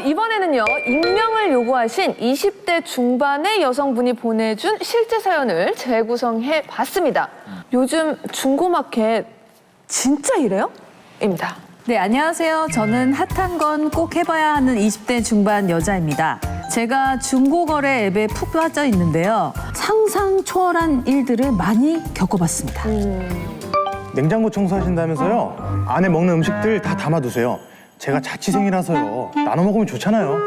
이번에는요, 익명을 요구하신 20대 중반의 여성분이 보내준 실제 사연을 재구성해 봤습니다. 요즘 중고마켓 진짜 이래요? 입니다. 네, 안녕하세요. 저는 핫한 건 꼭 해봐야 하는 20대 중반 여자입니다. 제가 중고거래 앱에 푹 빠져 있는데요. 상상 초월한 일들을 많이 겪어봤습니다. 냉장고 청소하신다면서요? 안에 먹는 음식들 다 담아두세요. 제가 자취생이라서요. 나눠 먹으면 좋잖아요.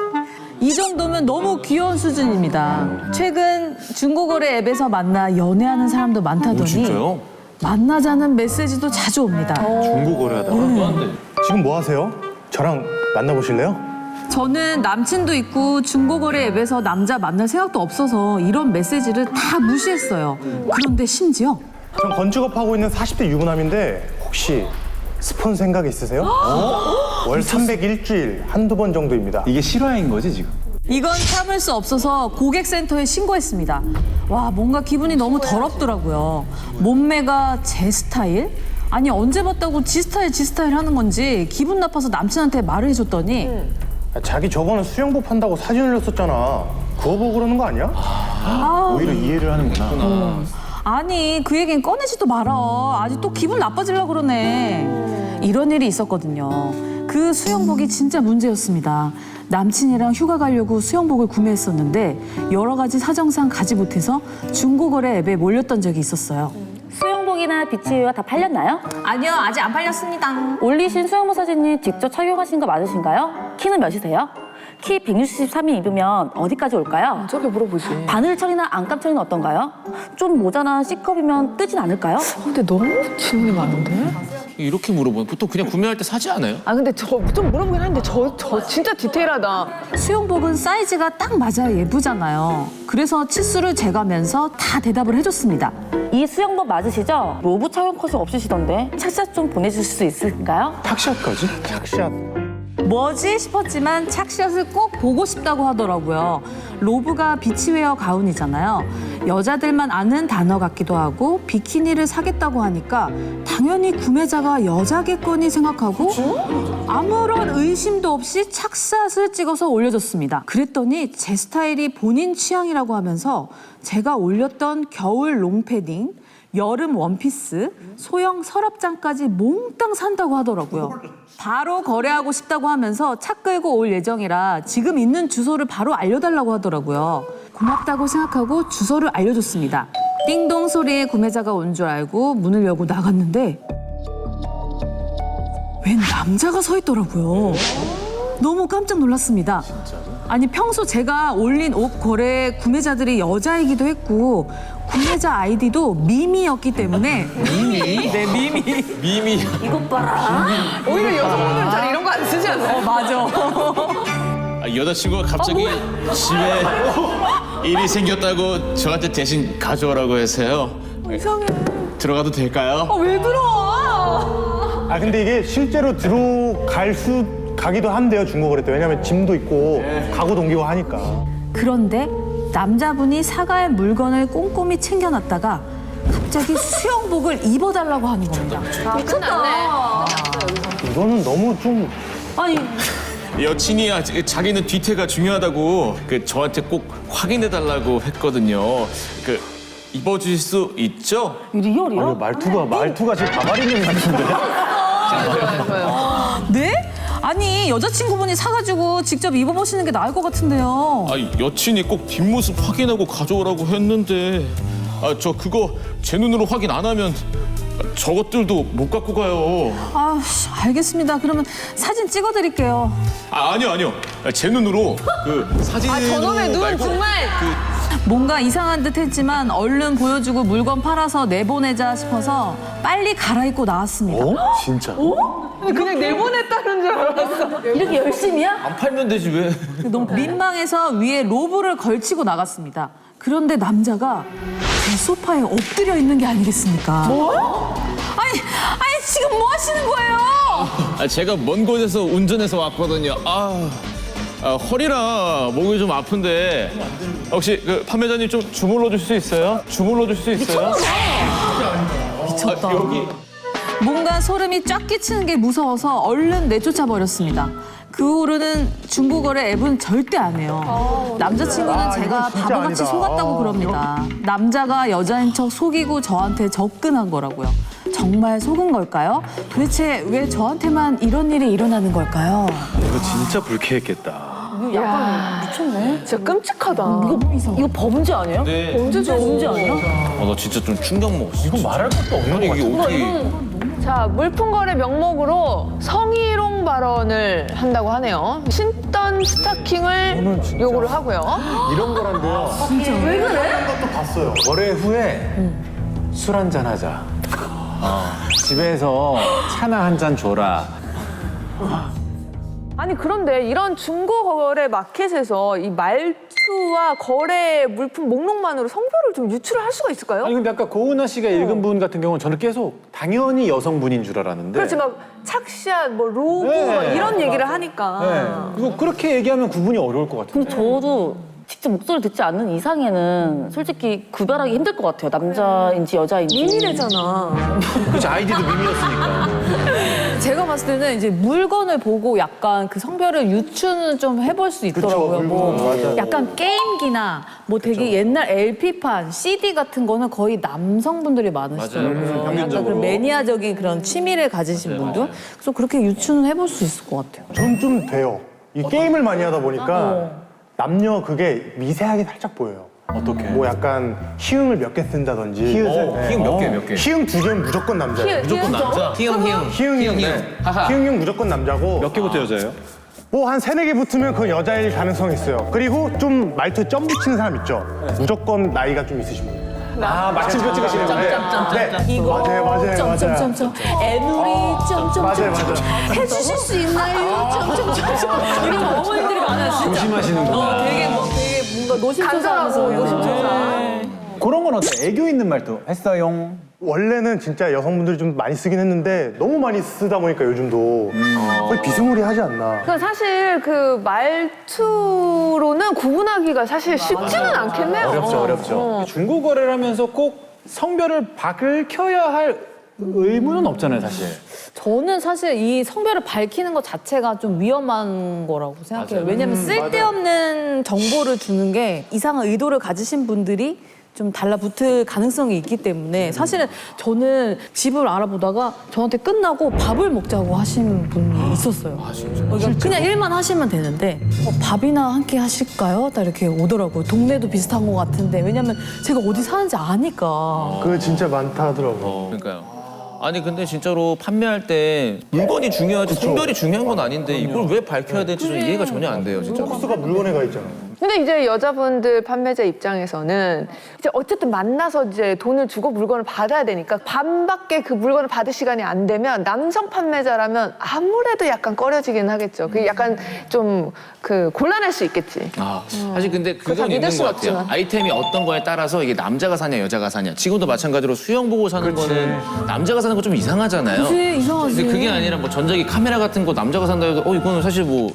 이 정도면 너무 귀여운 수준입니다. 최근 중고거래 앱에서 만나 연애하는 사람도 많다더니 진짜요? 만나자는 메시지도 자주 옵니다. 중고거래하다가 지금 뭐 하세요? 저랑 만나보실래요? 저는 남친도 있고 중고거래 앱에서 남자 만날 생각도 없어서 이런 메시지를 다 무시했어요. 그런데 심지어 전 건축업 하고 있는 40대 유부남인데 혹시 스폰 생각 있으세요? 월 300 일주일 한두 번 정도입니다. 이게 실화인 거지 지금? 이건 참을 수 없어서 고객센터에 신고했습니다. 와, 뭔가 기분이 너무 더럽더라고요. 몸매가 제 스타일? 아니, 언제 봤다고 지 스타일 하는 건지 기분 나빠서 남친한테 말을 해줬더니 자기 저번에 수영복 한다고 사진 올렸었잖아. 그거 보고 그러는 거 아니야? 오히려 이해를 하는구나. 아니, 그 얘기는 꺼내지도 마라. 아직 또 기분 나빠지려고 그러네. 이런 일이 있었거든요. 그 수영복이 진짜 문제였습니다. 남친이랑 휴가 가려고 수영복을 구매했었는데 여러 가지 사정상 가지 못해서 중고거래 앱에 몰렸던 적이 있었어요. 수영복이나 비치웨어 다 팔렸나요? 아니요, 아직 안 팔렸습니다. 올리신 수영복 사진이 직접 착용하신 거 맞으신가요? 키는 몇이세요? 키 163이 입으면 어디까지 올까요? 저렇게 물어보지. 바늘 처리나 안감 처리는 어떤가요? 좀 모자란 C컵이면 뜨진 않을까요? 근데 너무 질문이 많은데? 이렇게 물어보면 보통 그냥 구매할 때 사지 않아요? 근데 저 좀 물어보긴 하는데 저 진짜 디테일하다. 수영복은 사이즈가 딱 맞아야 예쁘잖아요. 그래서 치수를 재가면서 다 대답을 해줬습니다. 이 수영복 맞으시죠? 로브 착용 컷이 없으시던데 착샷 좀 보내주실 수 있을까요? 탁샷까지? 탁샷. 뭐지 싶었지만 착샷을 꼭 보고 싶다고 하더라고요. 로브가 비치웨어 가운이잖아요. 여자들만 아는 단어 같기도 하고 비키니를 사겠다고 하니까 당연히 구매자가 여자겠거니 생각하고 아무런 의심도 없이 착샷을 찍어서 올려줬습니다. 그랬더니 제 스타일이 본인 취향이라고 하면서 제가 올렸던 겨울 롱패딩, 여름 원피스, 소형 서랍장까지 몽땅 산다고 하더라고요. 바로 거래하고 싶다고 하면서 차 끌고 올 예정이라 지금 있는 주소를 바로 알려달라고 하더라고요. 고맙다고 생각하고 주소를 알려줬습니다. 띵동 소리에 구매자가 온 줄 알고 문을 열고 나갔는데 웬 남자가 서 있더라고요. 너무 깜짝 놀랐습니다. 아니, 평소 제가 올린 옷 거래 구매자들이 여자이기도 했고 구매자 아이디도 미미였기 때문에 미미? 네, 미미. 미미. 이것 봐라. 오히려 여성분들은 잘 이런 거 안 쓰지 않나요? 맞아. 여자친구가 갑자기 집에 일이 생겼다고 저한테 대신 가져오라고 해서요. 이상해. 들어가도 될까요? 왜 들어와? 근데 이게 실제로 가기도 한대요, 중고거래 때. 왜냐면 짐도 있고 가구 동기고 하니까. 그런데 남자분이 사갈 물건을 꼼꼼히 챙겨놨다가 갑자기 수영복을 입어달라고 하는 겁니다. 끝났네. 이거는 너무 좀 아니, 여친이 자기는 뒤태가 중요하다고 저한테 꼭 확인해달라고 했거든요. 입어주실 수 있죠? 리얼이요? 말투가 지금 바바리님 같은데? 네? 아니, 여자친구분이 사가지고 직접 입어보시는 게 나을 것 같은데요. 여친이 꼭 뒷모습 확인하고 가져오라고 했는데 저 그거 제 눈으로 확인 안 하면 저것들도 못 갖고 가요. 알겠습니다. 그러면 사진 찍어드릴게요. 아니요. 제 눈으로 사진 저놈의 눈 말고 정말. 뭔가 이상한 듯 했지만 얼른 보여주고 물건 팔아서 내보내자 싶어서 빨리 갈아입고 나왔습니다. 진짜? 그냥 내보냈다는 줄 알았어. 이렇게 열심히야? 안 팔면 되지 왜? 너무 민망해서 위에 로브를 걸치고 나갔습니다. 그런데 남자가 제 소파에 엎드려 있는 게 아니겠습니까? 뭐? 아니, 지금 뭐 하시는 거예요? 제가 먼 곳에서 운전해서 왔거든요. 허리랑 목이 좀 아픈데 혹시 판매자님 좀 주물러 줄 수 있어요? 미쳤다. 여기 뭔가 소름이 쫙 끼치는 게 무서워서 얼른 내쫓아 버렸습니다. 그 후로는 중고거래 앱은 절대 안 해요. 남자친구는 제가 이건 진짜 바보같이 아니다. 속았다고 그럽니다. 남자가 여자인 척 속이고 저한테 접근한 거라고요. 정말 속은 걸까요? 도대체 왜 저한테만 이런 일이 일어나는 걸까요? 이거 진짜 불쾌했겠다. 약간 미쳤네. 진짜 끔찍하다. 이거 범죄 아니에요? 네. 범죄죠. 범죄 아니야? 나 진짜 좀 충격 먹었어. 이건 말할 것도 없는 아니 것 이게 같아요. 어떻게? 자, 물품거래 명목으로 성희롱 발언을 한다고 하네요. 신던 스타킹을 요구를 하고요. 이런 거란데요. 것도 봤어요. 거래 후에 술 한잔 하자. 집에서 차나 한 잔 줘라. 아니 그런데 이런 중고거래 마켓에서 이 말투와 거래 물품 목록만으로 성별을 좀 유출을 할 수가 있을까요? 아니 근데 아까 고은아 씨가 읽은 분 같은 경우는 저는 계속 당연히 여성분인 줄 알았는데. 그렇지 막 착샷, 뭐 로브 네. 막 이런 얘기를 하니까. 네. 이거 그렇게 얘기하면 구분이 어려울 것 같은데. 근데 저도 직접 목소리를 듣지 않는 이상에는 솔직히 구별하기 힘들 것 같아요. 남자인지 여자인지. 미미래잖아. 그치, 아이디도 밈이었으니까. 제가 봤을 때는 이제 물건을 보고 약간 그 성별을 유추는 좀 해볼 수 있더라고요. 뭐 맞아요. 약간 게임기나 뭐 되게 옛날 LP판, CD 같은 거는 거의 남성분들이 많으시더라고요. 약간 평균적으로. 그 매니아적인 그런 취미를 가지신 분들. 그래서 그렇게 유추는 해볼 수 있을 것 같아요. 전 좀 돼요. 이 게임을 많이 하다 보니까 남녀 그게 미세하게 살짝 보여요. 어떻게? 뭐 약간 희응을 몇 개 쓴다든지. 희응 몇 개, 몇 개? 희응 2개는 무조건 남자예요. 무조건 남자. 희응. 희응 희응 무조건 남자고. 몇 개부터 여자예요? 뭐 한 3-4개 붙으면 그건 여자일 가능성이 있어요. 그리고 좀 말투에 점 붙이는 사람 있죠. 무조건 나이가 좀 있으신 분. 아, 마침표 찍으시는 분데. 이거 맞아요. 점점점점 애누리 점점점 맞아요. 해주실 수 있나요? 점점점 이런 어머님들이 많아요. 진짜. 조심하시는구나. 되게 뭔가 노심초사하면서 간절하고 노심초사. 그런 건 어때? 애교 있는 말도 했어요. 원래는 진짜 여성분들이 좀 많이 쓰긴 했는데 너무 많이 쓰다 보니까 요즘도 거의 비스무리하지 않나. 그 사실 그 말투로는 구분하기가 사실 쉽지는 않겠네요. 어렵죠. 중고 거래를 하면서 꼭 성별을 밝혀야 할 의무는 없잖아요, 사실. 저는 사실 이 성별을 밝히는 것 자체가 좀 위험한 거라고 생각해요. 왜냐면 쓸데없는 정보를 주는 게 이상한 의도를 가지신 분들이 좀 달라붙을 가능성이 있기 때문에 사실은 저는 집을 알아보다가 저한테 끝나고 밥을 먹자고 하신 분이 있었어요. 그러니까 그냥 일만 하시면 되는데 밥이나 한 끼 하실까요? 다 이렇게 오더라고요. 동네도 비슷한 것 같은데 왜냐면 제가 어디 사는지 아니까. 그거 진짜 많다 하더라고요. 그러니까요. 아니 근데 진짜로 판매할 때 물건이 중요하지 성별이 중요한 건 아닌데 이걸 왜 밝혀야 될지 좀 이해가 전혀 안 돼요, 진짜. 코스가 물건에 가 있잖아요. 근데 이제 여자분들 판매자 입장에서는 이제 어쨌든 만나서 이제 돈을 주고 물건을 받아야 되니까 반밖에 그 물건을 받을 시간이 안 되면 남성 판매자라면 아무래도 약간 꺼려지긴 하겠죠. 그게 약간 좀 그 곤란할 수 있겠지. 아, 사실 근데 다 그건 믿을 있는 순 것 같아요. 없지만. 아이템이 어떤 거에 따라서 이게 남자가 사냐 여자가 사냐. 지금도 마찬가지로 수영 보고 사는 거는 남자가 사는 거 좀 이상하잖아요. 그치, 이상하지. 근데 그게 아니라 뭐 전자기 카메라 같은 거 남자가 산다 해도 이거는 사실 뭐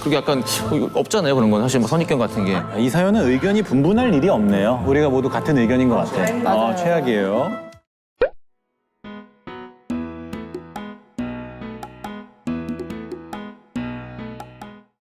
그게 약간 이거 없잖아요. 그런 건 사실 뭐 선입견 같은 게. 이 사연은 의견이 분분할 일이 없네요. 우리가 모두 같은 의견인 것 같아. 최악이에요.